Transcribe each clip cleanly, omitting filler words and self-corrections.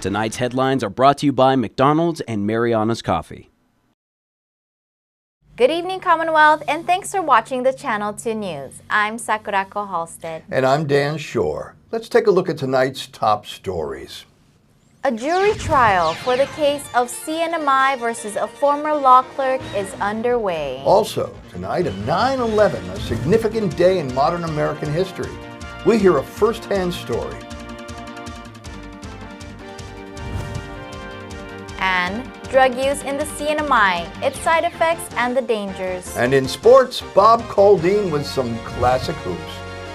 Tonight's headlines are brought to you by McDonald's and Mariana's Coffee. Good evening, Commonwealth, and thanks for watching the Channel 2 News. I'm Sakurako Halstead. And I'm Dan Shore. Let's take a look at tonight's top stories. A jury trial for the case of CNMI versus a former law clerk is underway. Also, tonight at 9/11, a significant day in modern American history. We hear a first-hand story. And drug use in the CNMI, its side effects and the dangers. And in sports, Bob Caldine with some classic hoops.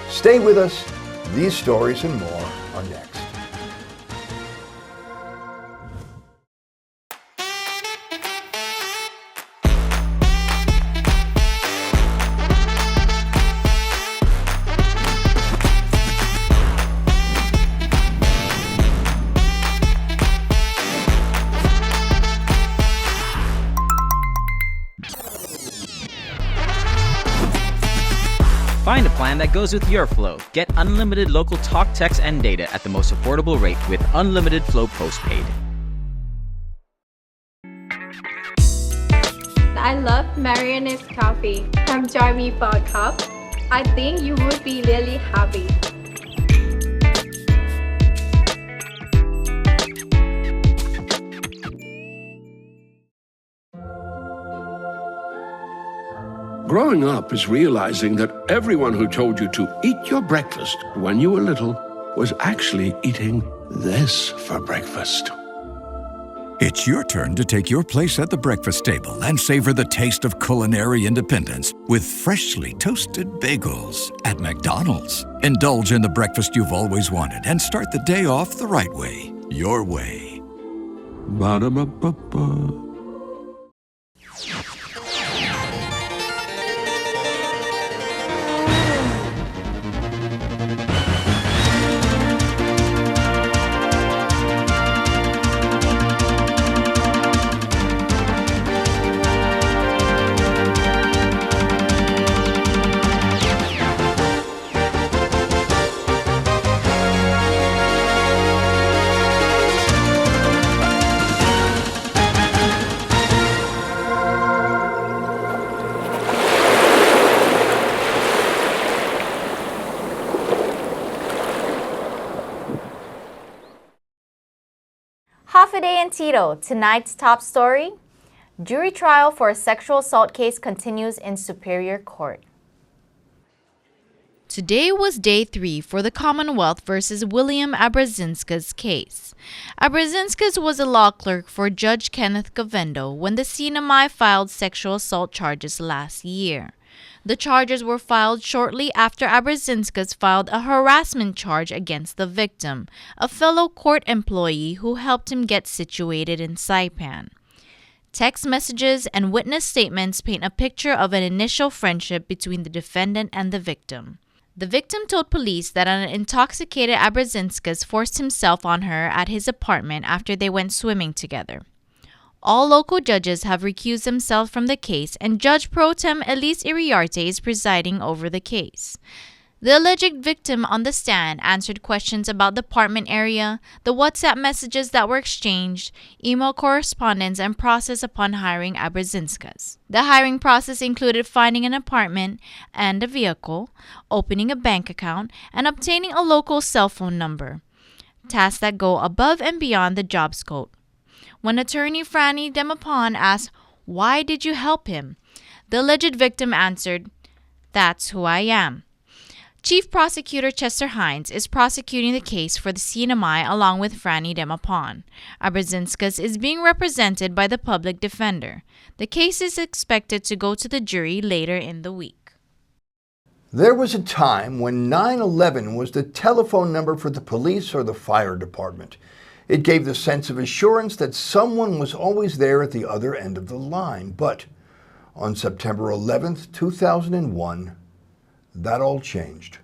Stay with us. These stories and more are next. Find a plan that goes with your flow. Get unlimited local talk, text, and data at the most affordable rate with Unlimited Flow Postpaid. I love Mariana's Coffee from Join Me for a Cup. I think you would be really happy. Growing up is realizing that everyone who told you to eat your breakfast when you were little was actually eating this for breakfast. It's your turn to take your place at the breakfast table and savor the taste of culinary independence with freshly toasted bagels at McDonald's. Indulge in the breakfast you've always wanted and start the day off the right way, your way. Ba-da-ba-ba-ba. Hafaday and Tito, tonight's top story. Jury trial for a sexual assault case continues in Superior Court. Today was day 3 for the Commonwealth versus William Abrazinskas case. Abrazinskas was a law clerk for Judge Kenneth Govendo when the CNMI filed sexual assault charges last year. The charges were filed shortly after Abrazinskas filed a harassment charge against the victim, a fellow court employee who helped him get situated in Saipan. Text messages and witness statements paint a picture of an initial friendship between the defendant and the victim. The victim told police that an intoxicated Abrazinskas forced himself on her at his apartment after they went swimming together. All local judges have recused themselves from the case, and Judge Pro Tem Elise Iriarte is presiding over the case. The alleged victim on the stand answered questions about the apartment area, the WhatsApp messages that were exchanged, email correspondence, and process upon hiring Abrazinskas. The hiring process included finding an apartment and a vehicle, opening a bank account, and obtaining a local cell phone number, tasks that go above and beyond the job scope. When attorney Franny Demapon asked, "Why did you help him?" the alleged victim answered, "That's who I am." Chief Prosecutor Chester Hines is prosecuting the case for the CNMI along with Franny Demapon. Abrazinskas is being represented by the public defender. The case is expected to go to the jury later in the week. There was a time when 9/11 was the telephone number for the police or the fire department. It gave the sense of assurance that someone was always there at the other end of the line. But on September 11th, 2001, that all changed.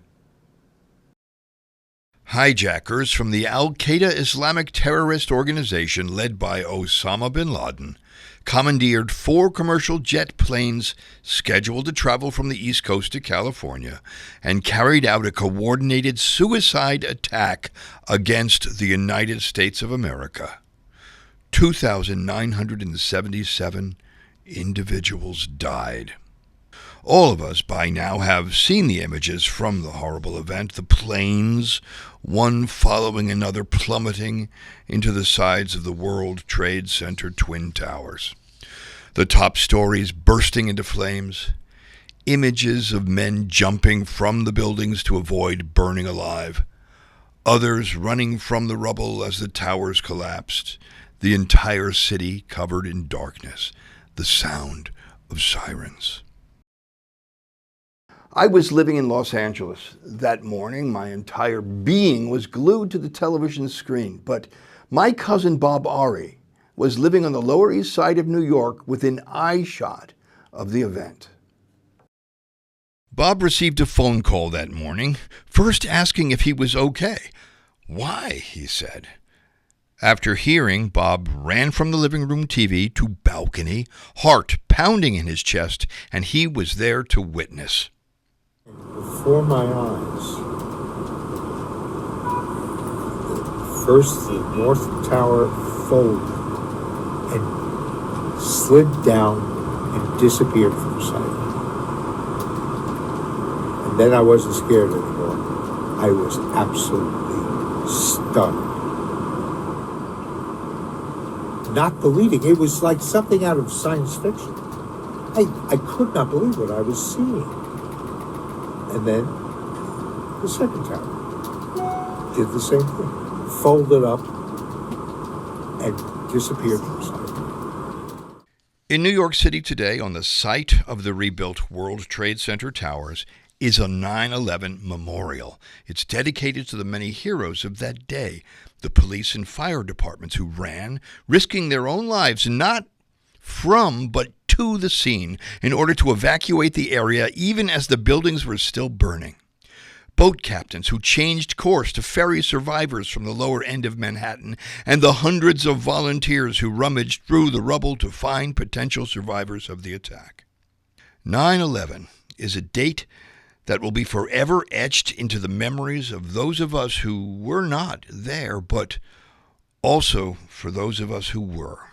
Hijackers from the Al-Qaeda Islamic terrorist organization led by Osama bin Laden commandeered 4 commercial jet planes scheduled to travel from the East Coast to California and carried out a coordinated suicide attack against the United States of America. 2,977 individuals died. All of us by now have seen the images from the horrible event, the planes, one following another, plummeting into the sides of the World Trade Center Twin Towers. The top stories bursting into flames, images of men jumping from the buildings to avoid burning alive, others running from the rubble as the towers collapsed, the entire city covered in darkness, the sound of sirens. I was living in Los Angeles. That morning, my entire being was glued to the television screen, but my cousin Bob Ari was living on the Lower East Side of New York within eyeshot of the event. Bob received a phone call that morning, first asking if he was okay. Why, he said. After hearing, Bob ran from the living room TV to balcony, heart pounding in his chest, and he was there to witness. Before my eyes, first the North Tower folded and slid down and disappeared from sight. And then I wasn't scared anymore. I was absolutely stunned. Not believing. It was like something out of science fiction. I could not believe what I was seeing. And then the second tower did the same thing. Folded up and disappeared from sight. In New York City today, on the site of the rebuilt World Trade Center towers, is a 9/11 memorial. It's dedicated to the many heroes of that day, the police and fire departments who ran, risking their own lives, not from but to the scene in order to evacuate the area even as the buildings were still burning. Boat captains who changed course to ferry survivors from the lower end of Manhattan, and the hundreds of volunteers who rummaged through the rubble to find potential survivors of the attack. 9/11 is a date that will be forever etched into the memories of those of us who were not there, but also for those of us who were.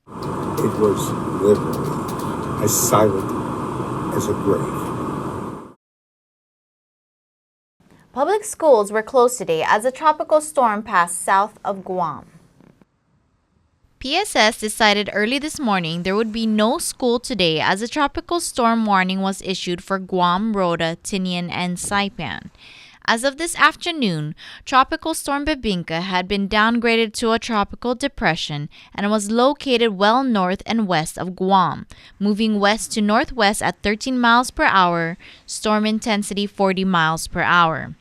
It was literally as silent as a grave. Public schools were closed today as a tropical storm passed south of Guam. PSS decided early this morning there would be no school today as a tropical storm warning was issued for Guam, Rota, Tinian, and Saipan. As of this afternoon, Tropical Storm Bebinca had been downgraded to a tropical depression and was located well north and west of Guam, moving west to northwest at 13 miles per hour, storm intensity 40 miles per hour.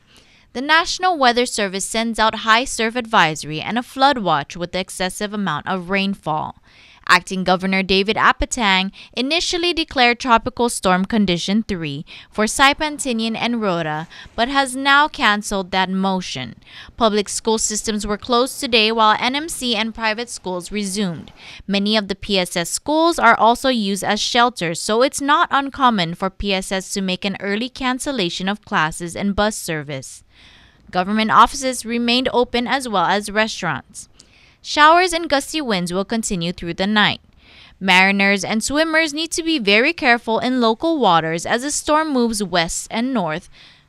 The National Weather Service sends out high surf advisory and a flood watch with the excessive amount of rainfall. Acting Governor David Apatang initially declared Tropical Storm Condition 3 for Saipan, Tinian, and Rota, but has now canceled that motion. Public school systems were closed today while NMC and private schools resumed. Many of the PSS schools are also used as shelters, so it's not uncommon for PSS to make an early cancellation of classes and bus service. Government offices remained open as well as restaurants. Showers and gusty winds will continue through the night. Mariners and swimmers need to be very careful in local waters as the storm moves west and north.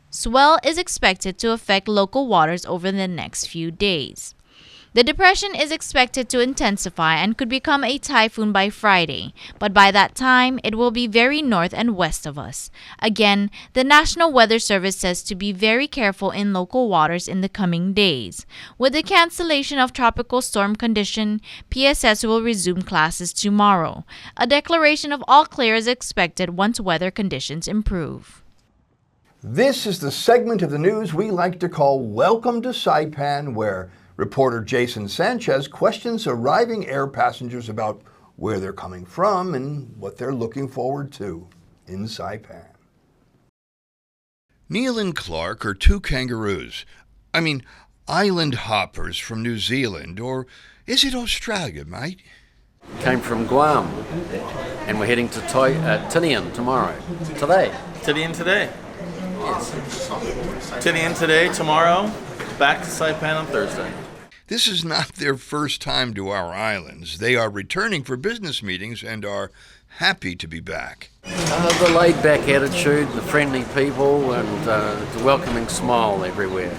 Swell is expected to affect local waters over the next few days. The depression is expected to intensify and could become a typhoon by Friday, but by that time, it will be very north and west of us. Again, the National Weather Service says to be very careful in local waters in the coming days. With the cancellation of tropical storm condition, PSS will resume classes tomorrow. A declaration of all clear is expected once weather conditions improve. This is the segment of the news we like to call Welcome to Saipan, where reporter Jason Sanchez questions arriving air passengers about where they're coming from and what they're looking forward to in Saipan. Neil and Clark are two kangaroos. Island hoppers from New Zealand, or is it Australia, mate? Came from Guam, and we're heading to Tinian tomorrow. Today. Tinian today. Yes. Tinian today, tomorrow, back to Saipan on Thursday. This is not their first time to our islands. They are returning for business meetings and are happy to be back. The laid-back attitude, the friendly people, and the welcoming smile everywhere.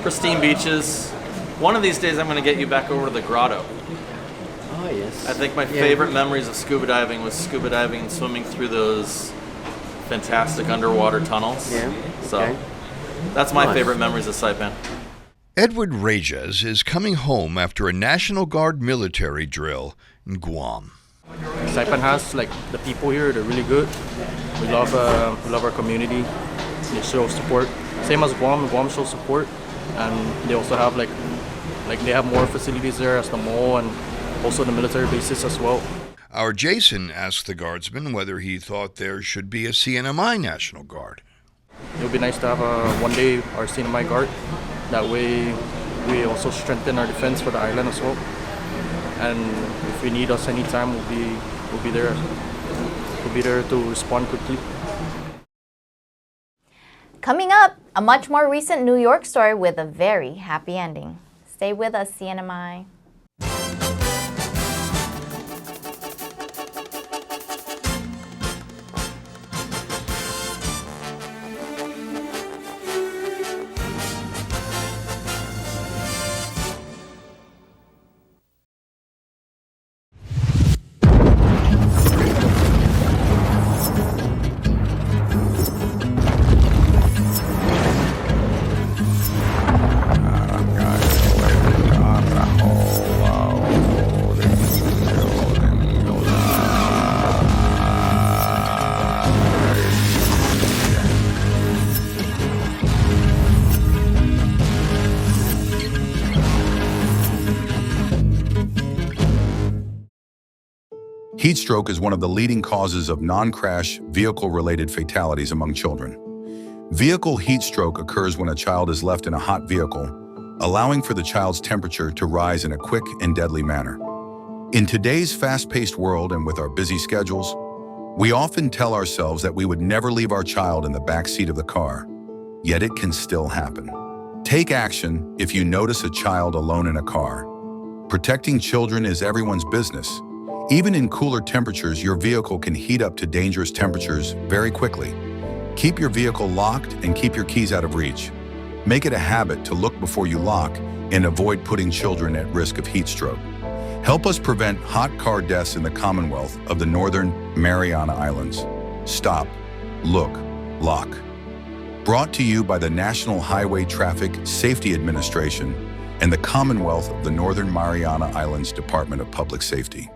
Pristine beaches. One of these days I'm going to get you back over to the grotto. Oh, yes. I think my favorite memories of scuba diving was scuba diving and swimming through those fantastic underwater tunnels. Yeah. So that's my favorite memories of Saipan. Edward Reges is coming home after a National Guard military drill in Guam. Saipan has the people here. They're really good. We love our community. They show support. Same as Guam. Guam shows support, and they also have they have more facilities there as the mall and also the military bases as well. Our Jason asked the guardsman whether he thought there should be a CNMI National Guard. It would be nice to have one day our CNMI Guard. That way we also strengthen our defense for the island as well. And if we need us anytime, we'll be there. We'll be there to respond quickly. Coming up, a much more recent New York story with a very happy ending. Stay with us, CNMI. Heat stroke is one of the leading causes of non-crash, vehicle-related fatalities among children. Vehicle heat stroke occurs when a child is left in a hot vehicle, allowing for the child's temperature to rise in a quick and deadly manner. In today's fast-paced world and with our busy schedules, we often tell ourselves that we would never leave our child in the back seat of the car, yet it can still happen. Take action if you notice a child alone in a car. Protecting children is everyone's business. Even in cooler temperatures, your vehicle can heat up to dangerous temperatures very quickly. Keep your vehicle locked and keep your keys out of reach. Make it a habit to look before you lock and avoid putting children at risk of heat stroke. Help us prevent hot car deaths in the Commonwealth of the Northern Mariana Islands. Stop, look, lock. Brought to you by the National Highway Traffic Safety Administration and the Commonwealth of the Northern Mariana Islands Department of Public Safety.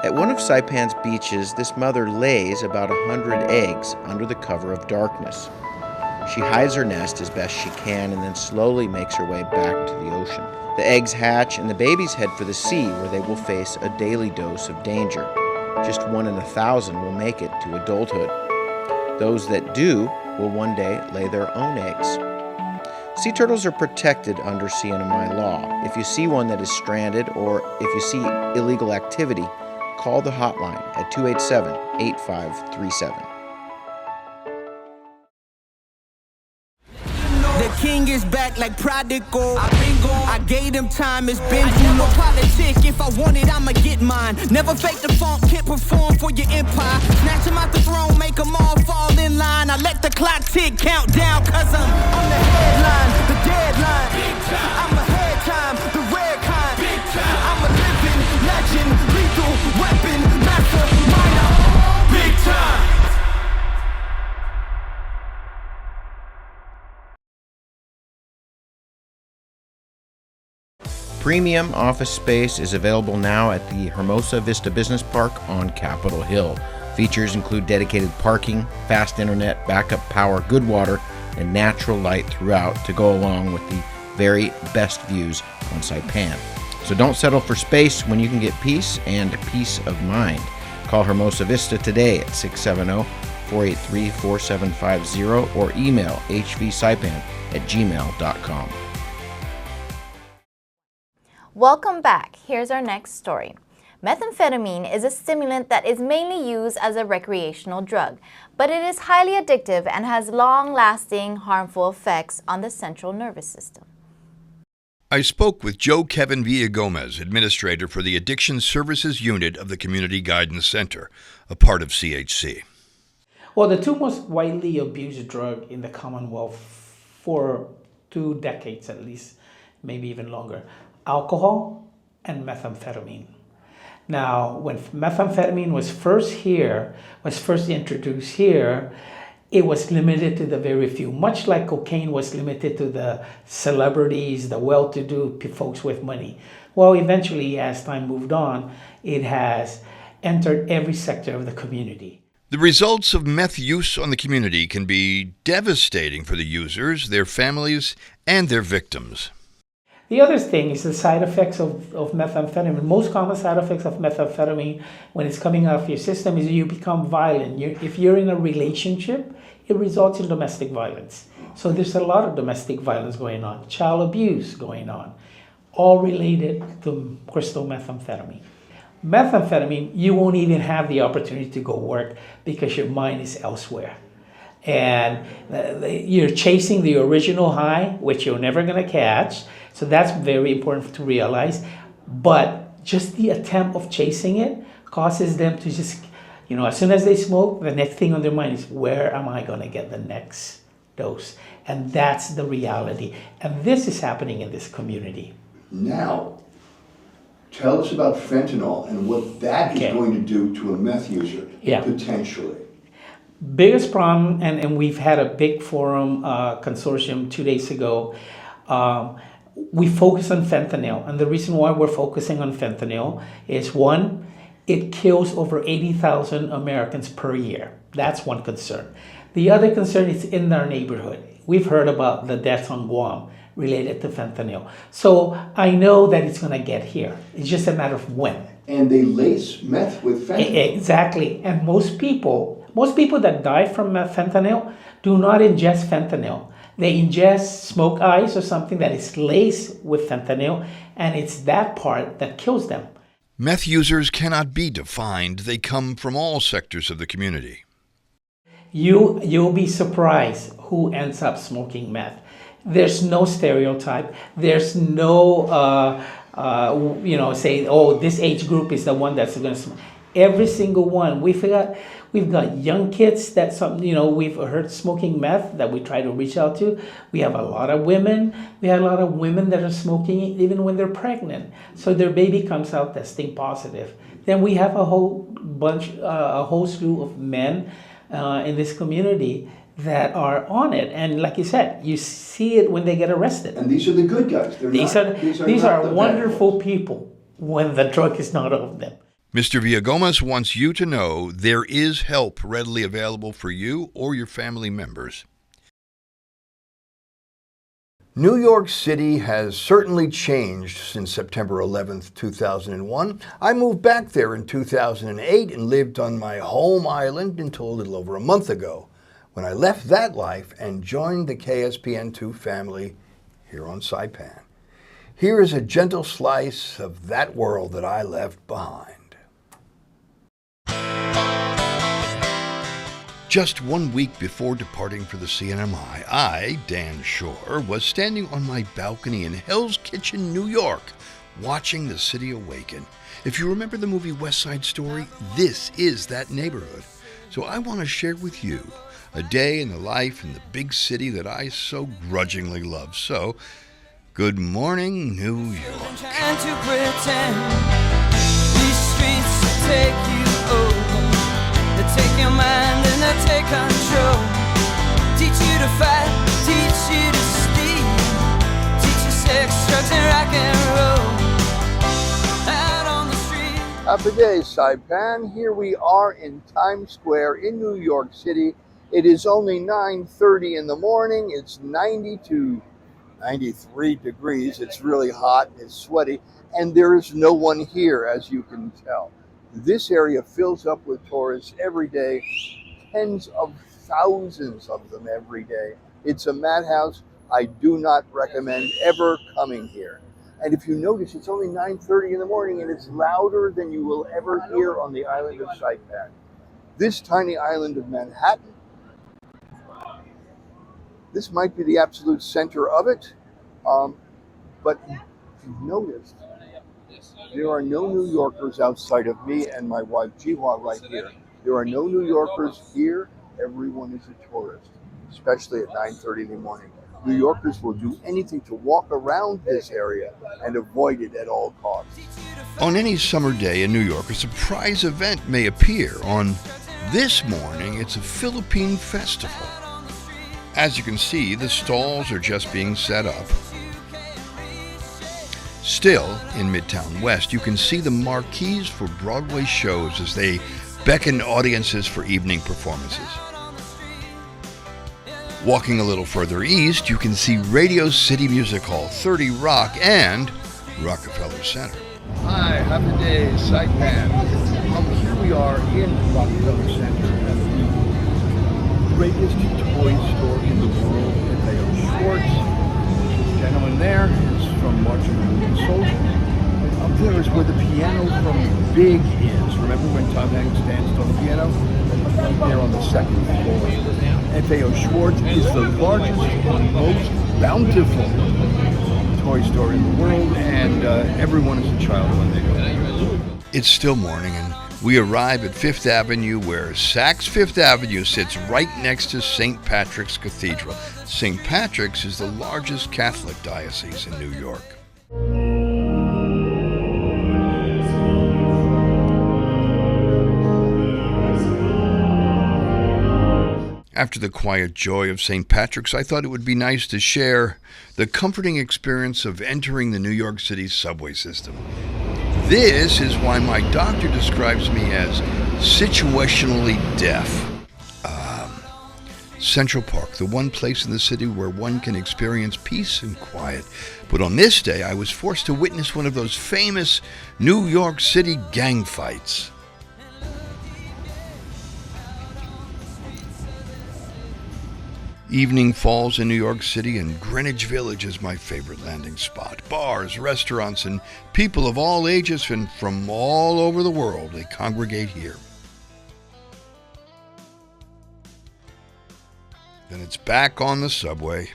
At one of Saipan's beaches, this mother lays about 100 eggs under the cover of darkness. She hides her nest as best she can and then slowly makes her way back to the ocean. The eggs hatch and the babies head for the sea, where they will face a daily dose of danger. Just 1 in 1,000 will make it to adulthood. Those that do will one day lay their own eggs. Sea turtles are protected under CNMI law. If you see one that is stranded or if you see illegal activity, call the hotline at 287-8537. The king is back like prodigal. I gave him time, it's been too long. Politic, if I want it, I'ma get mine. Never fake the funk, can't perform for your empire. Snatch him out the throne, make them all fall in line. I let the clock tick, count down, cause I'm on the headline, the deadline. I'm ahead time, the rare kind. I'm a living legend, lethal weapon, master, minor, big time. Premium office space is available now at the Hermosa Vista Business Park on Capitol Hill. Features include dedicated parking, fast internet, backup power, good water, and natural light throughout to go along with the very best views on Saipan. So don't settle for space when you can get peace and peace of mind. Call Hermosa Vista today at 670-483-4750 or email hvsaipan@gmail.com. Welcome back. Here's our next story. Methamphetamine is a stimulant that is mainly used as a recreational drug, but it is highly addictive and has long-lasting harmful effects on the central nervous system. I spoke with Joe Kevin Villagomez, administrator for the Addiction Services Unit of the Community Guidance Center, a part of CHC. Well, the two most widely abused drugs in the Commonwealth for 2 decades at least, maybe even longer, alcohol and methamphetamine. Now, when methamphetamine was first introduced here, it was limited to the very few, much like cocaine was limited to the celebrities, the well-to-do folks with money. Well, eventually, as time moved on, it has entered every sector of the community. The results of meth use on the community can be devastating for the users, their families, and their victims. The other thing is the side effects of methamphetamine. Most common side effects of methamphetamine when it's coming out of your system is you become violent. If you're in a relationship, it results in domestic violence. So there's a lot of domestic violence going on, child abuse going on, all related to crystal methamphetamine. Methamphetamine, you won't even have the opportunity to go work because your mind is elsewhere. And you're chasing the original high, which you're never going to catch. So that's very important to realize. But just the attempt of chasing it causes them to just, as soon as they smoke, the next thing on their mind is, where am I going to get the next dose? And that's the reality. And this is happening in this community. Now, tell us about fentanyl and what that is going to do to a meth user, potentially. Biggest problem, and we've had a big forum consortium 2 days ago. We focus on fentanyl, and the reason why we're focusing on fentanyl is, one, it kills over 80,000 Americans per year. That's one concern. The other concern is in our neighborhood. We've heard about the deaths on Guam related to fentanyl. So I know that it's going to get here. It's just a matter of when. And they lace meth with fentanyl. Exactly. And most people that die from fentanyl do not ingest fentanyl. They ingest smoke ice or something that is laced with fentanyl, and it's that part that kills them. Meth users cannot be defined. They come from all sectors of the community. You'll be surprised who ends up smoking meth. There's no stereotype. There's no, say, this age group is the one that's going to smoke. Every single one. We've got young kids that we've heard smoking meth that we try to reach out to. We have a lot of women. We have a lot of women that are smoking even when they're pregnant. So their baby comes out testing positive. Then we have a whole slew of men in this community that are on it. And like you said, you see it when they get arrested. And these are the good guys. These are wonderful people when the drug is not on them. Mr. Villagomez wants you to know there is help readily available for you or your family members. New York City has certainly changed since September 11th, 2001. I moved back there in 2008 and lived on my home island until a little over a month ago, when I left that life and joined the KSPN2 family here on Saipan. Here is a gentle slice of that world that I left behind. Just 1 week before departing for the CNMI, I, Dan Shore, was standing on my balcony in Hell's Kitchen, New York, watching the city awaken. If you remember the movie West Side Story, this is that neighborhood. So I want to share with you a day in the life in the big city that I so grudgingly love. So, good morning, New York. Trying to pretend these streets take you over. They take your mind and they take control. Teach you to fight, teach you to steal, teach you sex, drugs, and rock and roll. Out on the street. Happy day, Saipan. Here we are in Times Square in New York City. It is only 9:30 in the morning. It's 93 degrees. It's really hot and it's sweaty. And there is no one here, as you can tell. This area fills up with tourists every day, tens of thousands of them every day. It's a madhouse. I do not recommend ever coming here. And if you notice, it's only 9:30 in the morning and it's louder than you will ever hear on the island of Saipan. This tiny island of Manhattan, this might be the absolute center of it, but if you've noticed, there are no New Yorkers outside of me and my wife Jiwa right here. There are no New Yorkers here. Everyone is a tourist, especially at 9:30 in the morning. New Yorkers will do anything to walk around this area and avoid it at all costs. On any summer day in New York, a surprise event may appear. On this morning, it's a Philippine festival. As you can see, the stalls are just being set up. Still, in Midtown West, you can see the marquees for Broadway shows as they beckon audiences for evening performances. Walking a little further east, you can see Radio City Music Hall, 30 Rock, and Rockefeller Center. Hi, happy day, Saipan. Here we are in Rockefeller Center at the greatest toy store in the world, Theo Schwartz. The gentleman there is from Marching Moving Soldiers. Up there is where the piano from Big is. Remember when Tom Hanks danced on the piano? Right there on the second floor. Theo Schwartz is the largest and most bountiful toy store in the world, and everyone is a child when they go there. It's still morning, and we arrive at Fifth Avenue, where Saks Fifth Avenue sits right next to St. Patrick's Cathedral. St. Patrick's is the largest Catholic diocese in New York. After the quiet joy of St. Patrick's, I thought it would be nice to share the comforting experience of entering the New York City subway system. This is why my doctor describes me as situationally deaf. Central Park, the one place in the city where one can experience peace and quiet. But on this day, I was forced to witness one of those famous New York City gang fights. Evening falls in New York City, and Greenwich Village is my favorite landing spot. Bars, restaurants, and people of all ages and from all over the world, they congregate here. Then it's back on the subway.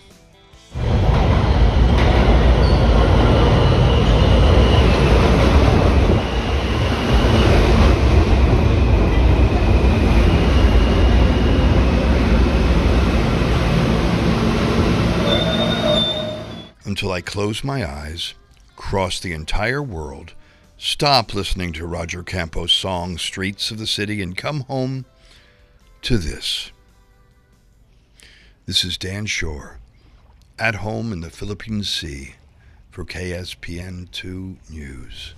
Until I close my eyes, cross the entire world, stop listening to Roger Campos' song, Streets of the City, and come home to this. This is Dan Shore, at home in the Philippine Sea, for KSPN2 News.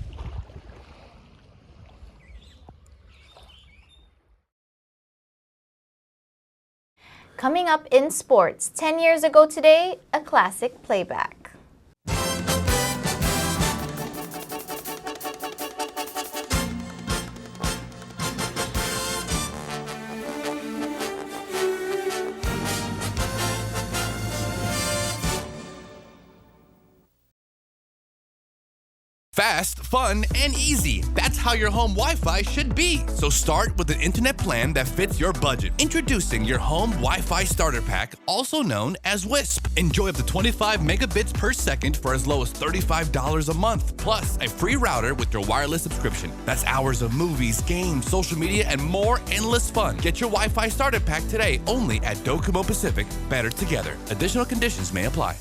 Coming up in sports, 10 years ago today, a classic playback. Fast, fun, and easy. That's how your home Wi-Fi should be. So start with an internet plan that fits your budget. Introducing your home Wi-Fi starter pack, also known as WISP. Enjoy up to 25 megabits per second for as low as $35 a month, plus a free router with your wireless subscription. That's hours of movies, games, social media, and more endless fun. Get your Wi-Fi starter pack today only at Docomo Pacific. Better together. Additional conditions may apply.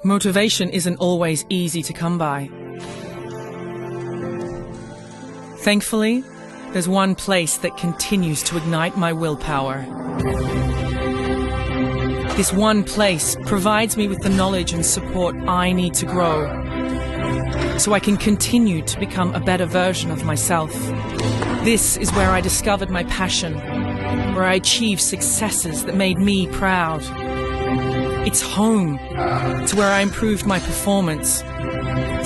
Motivation isn't always easy to come by. Thankfully, there's one place that continues to ignite my willpower. This one place provides me with the knowledge and support I need to grow, so I can continue to become a better version of myself. This is where I discovered my passion, where I achieved successes that made me proud. It's home to where I improved my performance,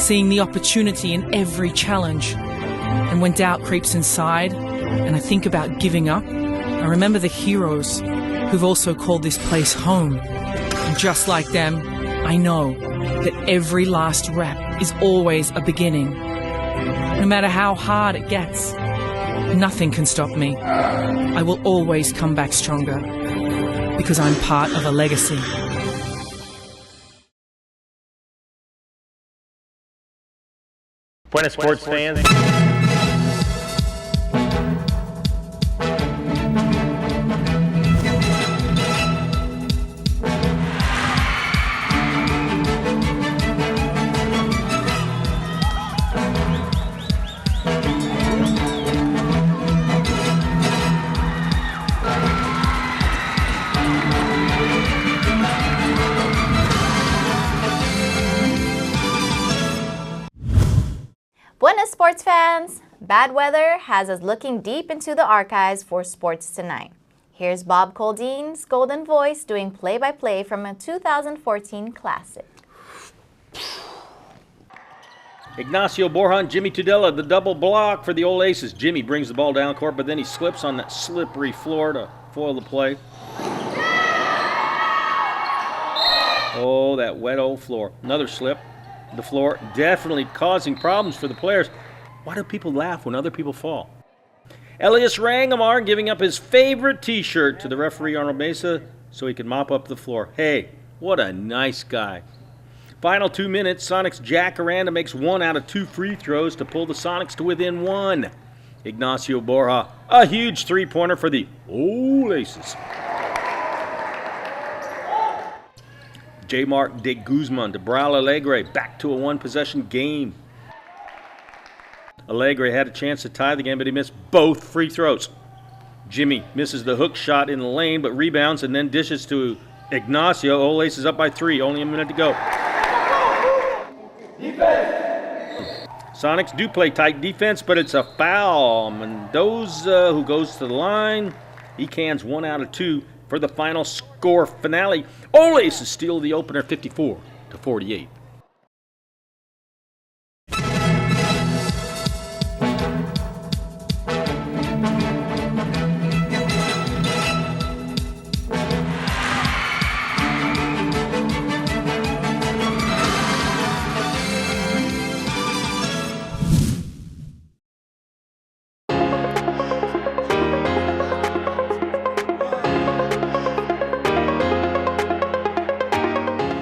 seeing the opportunity in every challenge. And when doubt creeps inside and I think about giving up, I remember the heroes who've also called this place home. And just like them, I know that every last rep is always a beginning. No matter how hard it gets, nothing can stop me. I will always come back stronger because I'm part of a legacy. Buenas sports fans. Buenas sports fans! Bad weather has us looking deep into the archives for sports tonight. Here's Bob Coldean's golden voice doing play-by-play from a 2014 classic. Ignacio Borja and Jimmy Tudela, the double block for the Old Aces. Jimmy brings the ball down court, but then he slips on that slippery floor to foil the play. Oh, that wet old floor. Another slip. The floor definitely causing problems for the players. Why do people laugh when other people fall? Elias Rangamar giving up his favorite t-shirt to the referee Arnold Mesa so he can mop up the floor. Hey, what a nice guy. Final 2 minutes, Sonics' Jack Aranda makes 1 out of 2 free throws to pull the Sonics to within 1. Ignacio Borja, a huge three-pointer for the Old Aces. J. Mark de Guzman to Bral Alegre, back to a one-possession game. Alegre had a chance to tie the game, but he missed both free throws. Jimmy misses the hook shot in the lane, but rebounds and then dishes to Ignacio. Old Aces up by 3, only a minute to go. Sonics do play tight defense, but it's a foul. Mendoza, who goes to the line, he cans 1 out of 2 for the final score finale. Old Aces steal the opener 54-48.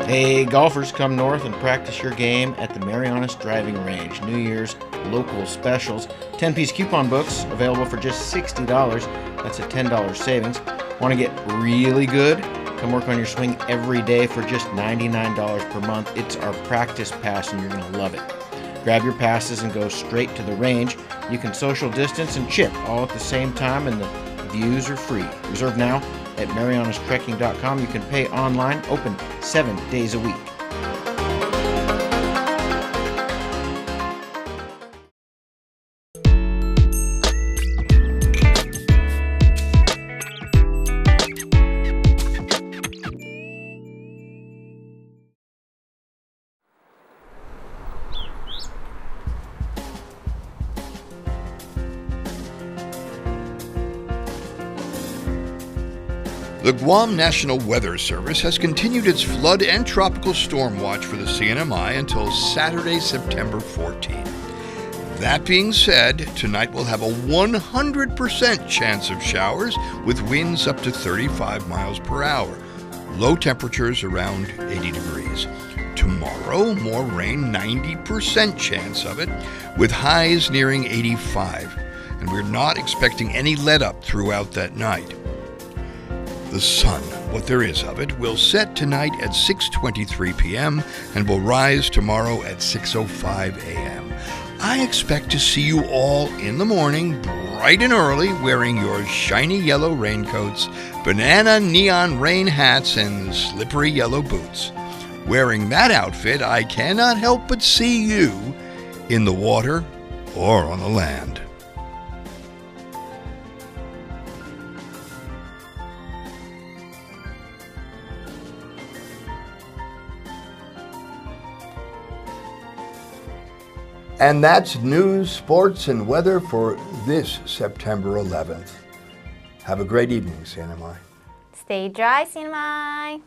Hey, golfers, come north and practice your game at the Marianas Driving Range. New Year's local specials. 10-piece coupon books available for just $60. That's a $10 savings. Want to get really good? Come work on your swing every day for just $99 per month. It's our practice pass and you're going to love it. Grab your passes and go straight to the range. You can social distance and chip all at the same time, and the views are free. Reserve now at marianastrekking.com. You can pay online, open 7 days a week. The Guam National Weather Service has continued its flood and tropical storm watch for the CNMI until Saturday, September 14th. That being said, tonight we'll have a 100% chance of showers with winds up to 35 miles per hour. Low temperatures around 80 degrees. Tomorrow, more rain, 90% chance of it, with highs nearing 85. And we're not expecting any let-up throughout that night. The The sun, what there is of it, will set tonight at 6:23 p.m. and will rise tomorrow at 6:05 a.m. I expect to see you all in the morning, bright and early, wearing your shiny yellow raincoats, banana neon rain hats, and slippery yellow boots. Wearing that outfit, I cannot help but see you in the water or on the land. And that's news, sports, and weather for this September 11th. Have a great evening, Santa Mai. Stay dry, Sinamai.